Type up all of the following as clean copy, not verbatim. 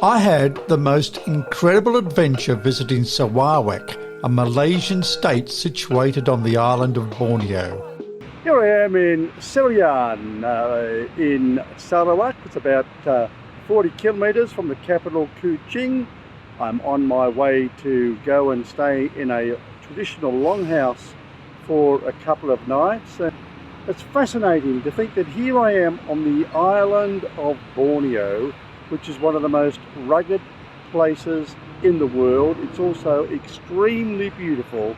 I had the most incredible adventure visiting Sarawak, a Malaysian state situated on the island of Borneo. Here I am in Serian in Sarawak. It's about 40 kilometres from the capital Kuching. I'm on my way to go and stay in a traditional longhouse for a couple of nights. It's fascinating to think that here I am on the island of Borneo, which is one of the most rugged places in the world. It's also extremely beautiful,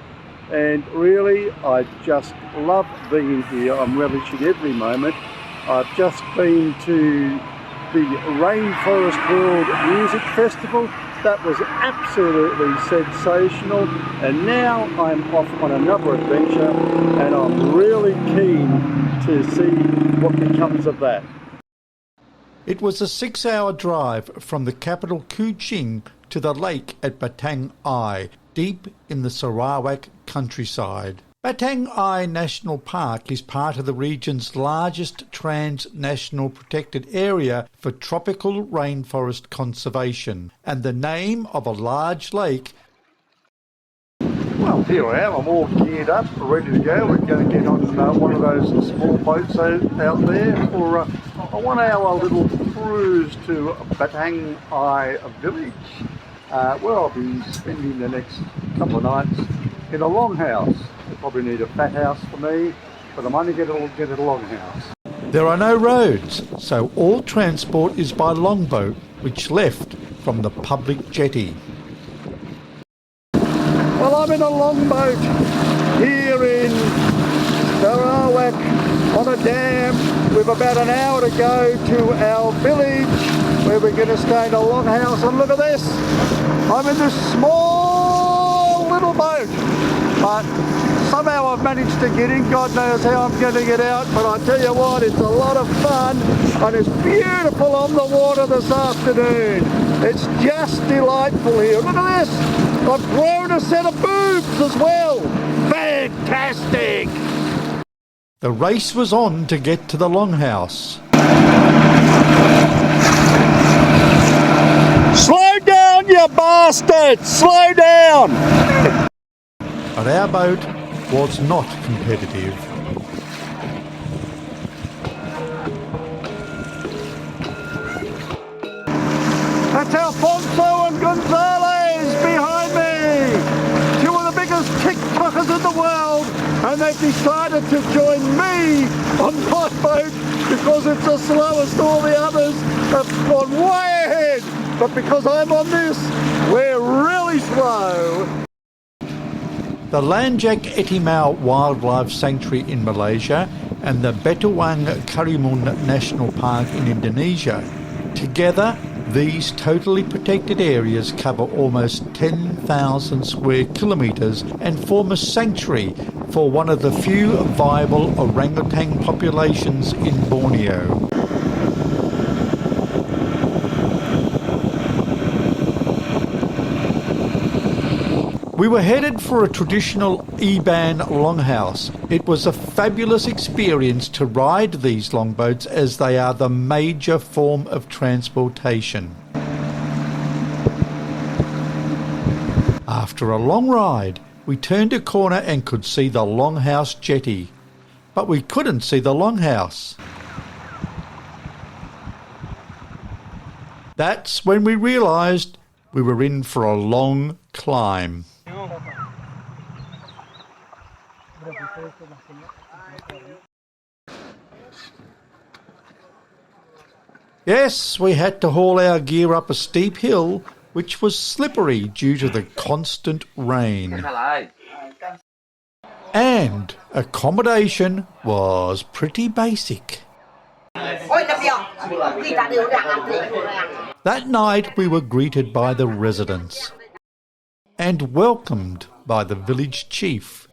and really I just love being here. I'm relishing every moment. I've just been to the Rainforest World Music Festival. That was absolutely sensational, and now I'm off on another adventure, and I'm really keen to see what becomes of that. It was a 6-hour drive from the capital Kuching to the lake at Batang Ai, deep in the Sarawak countryside. Batang Ai National Park is part of the region's largest transnational protected area for tropical rainforest conservation, and the name of a large lake. Well, here I am. I'm all geared up, ready to go. We're going to get on one of those small boats out there for a 1-hour little cruise to Batang Ai village, where I'll be spending the next couple of nights in a longhouse. They probably need a fat house for me, but I'm only going to get a longhouse. There are no roads, so all transport is by longboat, which left from the public jetty. Well, I'm in a longboat here in Sarawak on a dam. We've about an hour to go to our village where we're going to stay in a longhouse. And look at this, I'm in this small little boat, but somehow I've managed to get in. God knows how I'm going to get out, but I tell you what, it's a lot of fun, and it's beautiful on the water this afternoon. It's just delightful here. Look at this, I've grown a set of boobs as well. Fantastic! The race was on to get to the longhouse. Slow down, you bastard! Slow down! But our boat was not competitive. That's Alfonso and Gonzalez behind me! Two of the biggest TikTokers in the world, and they've decided to join me on my boat because it's the slowest. All the others have gone way ahead, but because I'm on this, we're really slow. The Lanjak Etimau Wildlife Sanctuary in Malaysia and the Betuang Karimun National Park in Indonesia. Together, these totally protected areas cover almost 10,000 square kilometres and form a sanctuary for one of the few viable orangutan populations in Borneo. We were headed for a traditional Iban longhouse. It was a fabulous experience to ride these longboats as they are the major form of transportation. After a long ride, we turned a corner and could see the longhouse jetty. But we couldn't see the longhouse. That's when we realised we were in for a long climb. Yes, we had to haul our gear up a steep hill, which was slippery due to the constant rain. And accommodation was pretty basic. That night we were greeted by the residents and welcomed by the village chief.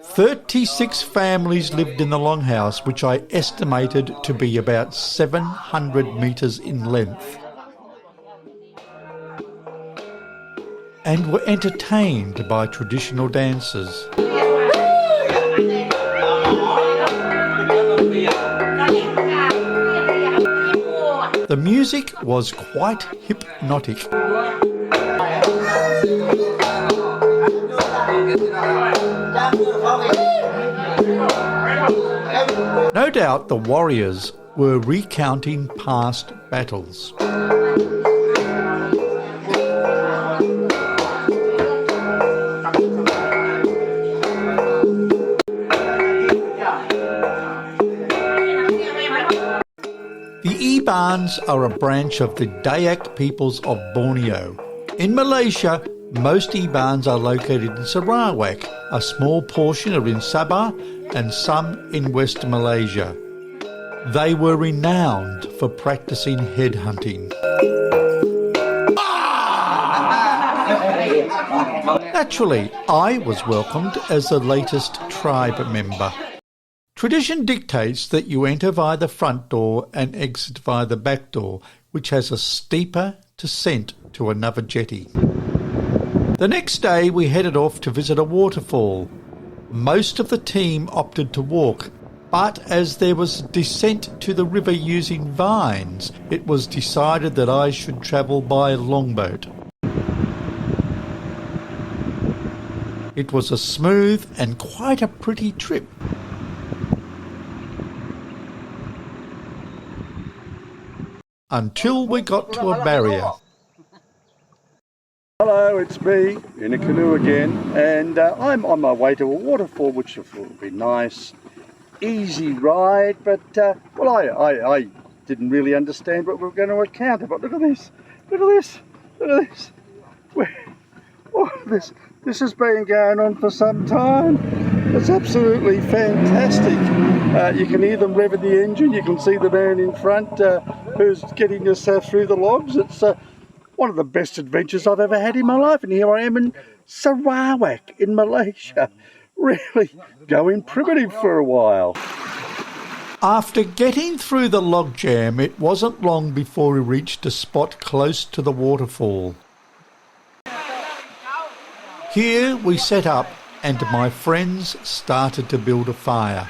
36 families lived in the longhouse, which I estimated to be about 700 metres in length, and were entertained by traditional dances. The music was quite hypnotic. No doubt the warriors were recounting past battles. The Ibans are a branch of the Dayak peoples of Borneo. In Malaysia, most Ibans are located in Sarawak, a small portion are in Sabah and some in West Malaysia. They were renowned for practicing headhunting. Naturally, I was welcomed as the latest tribe member. Tradition dictates that you enter via the front door and exit via the back door, which has a steeper descent to another jetty. The next day we headed off to visit a waterfall. Most of the team opted to walk, but as there was descent to the river using vines, it was decided that I should travel by longboat. It was a smooth and quite a pretty trip. Until we got to a barrier. Hello, it's me in a canoe again, and I'm on my way to a waterfall, which will be nice, easy ride. But well, I didn't really understand what we were going to encounter. But look at this, look at this, look at this. This has been going on for some time. It's absolutely fantastic. You can hear them revving the engine. You can see the man in front who's getting us through the logs. It's one of the best adventures I've ever had in my life. And here I am in Sarawak in Malaysia, really going primitive for a while. After getting through the logjam, it wasn't long before we reached a spot close to the waterfall. Here we set up and my friends started to build a fire.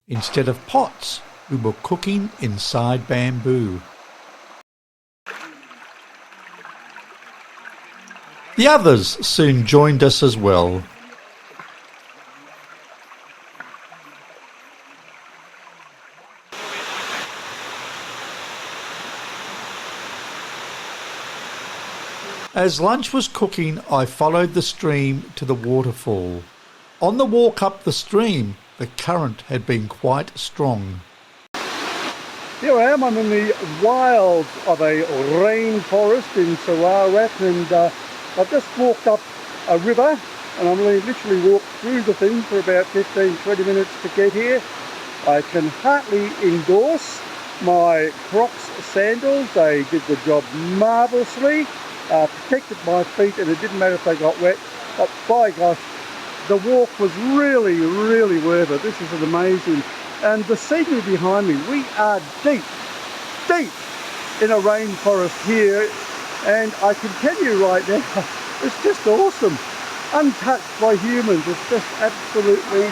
Instead of pots, we were cooking inside bamboo. The others soon joined us as well. As lunch was cooking, I followed the stream to the waterfall. On the walk up the stream, the current had been quite strong. Here I am, I'm in the wilds of a rainforest in Sarawak, and I've just walked up a river, and I'm literally walked through the thing for about 15-20 minutes to get here. I can heartily endorse my Crocs sandals. They did the job marvellously. Protected my feet, and it didn't matter if they got wet. But by gosh, the walk was really worth it. This is an amazing, and the scenery behind me, we are deep in a rainforest here, and I can tell you right now, it's just awesome. Untouched by humans, it's just absolutely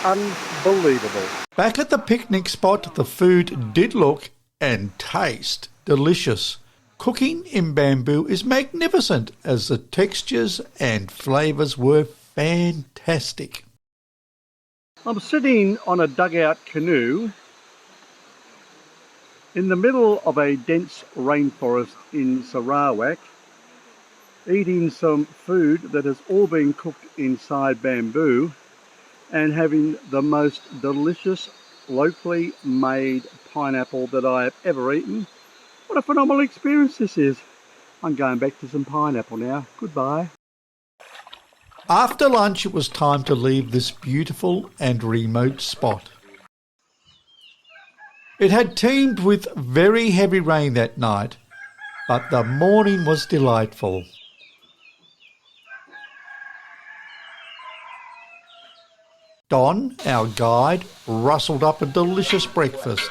unbelievable. Back at the picnic spot, the food did look and taste delicious. Cooking in bamboo is magnificent, as the textures and flavours were fantastic. I'm sitting on a dugout canoe in the middle of a dense rainforest in Sarawak, eating some food that has all been cooked inside bamboo and having the most delicious locally made pineapple that I have ever eaten. What a phenomenal experience this is. I'm going back to some pineapple now. Goodbye. After lunch, it was time to leave this beautiful and remote spot. It had teemed with very heavy rain that night, but the morning was delightful. Don, our guide, rustled up a delicious breakfast.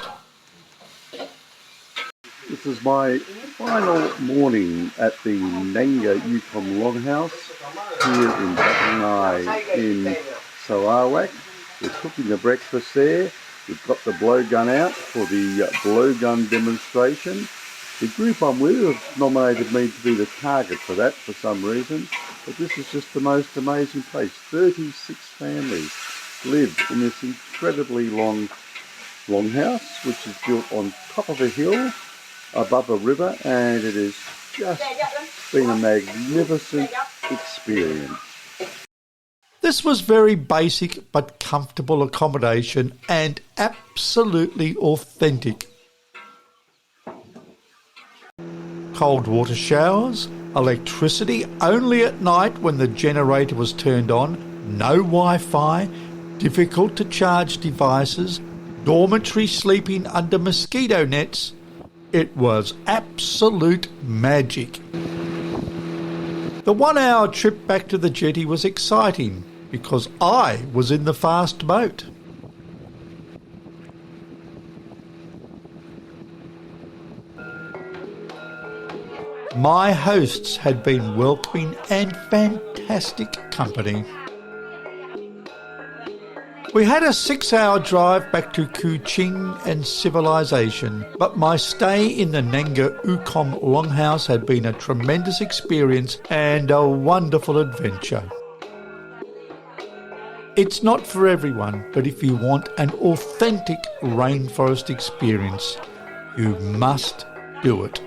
This is my final morning at the Nanga Yukon Longhouse here in Batangay in Sarawak. We're cooking the breakfast there. We've got the blowgun out for the blowgun demonstration. The group I'm with have nominated me to be the target for that for some reason, but this is just the most amazing place. 36 families live in this incredibly long longhouse, which is built on top of a hill above a river, and it has just been a magnificent experience. This was very basic but comfortable accommodation and absolutely authentic. Cold water showers, electricity only at night when the generator was turned on, no Wi-Fi, difficult to charge devices, dormitory sleeping under mosquito nets. It was absolute magic. The 1 hour trip back to the jetty was exciting because I was in the fast boat. My hosts had been welcoming and fantastic company. We had a 6-hour drive back to Kuching and civilization, but my stay in the Nanga Ukom Longhouse had been a tremendous experience and a wonderful adventure. It's not for everyone, but if you want an authentic rainforest experience, you must do it.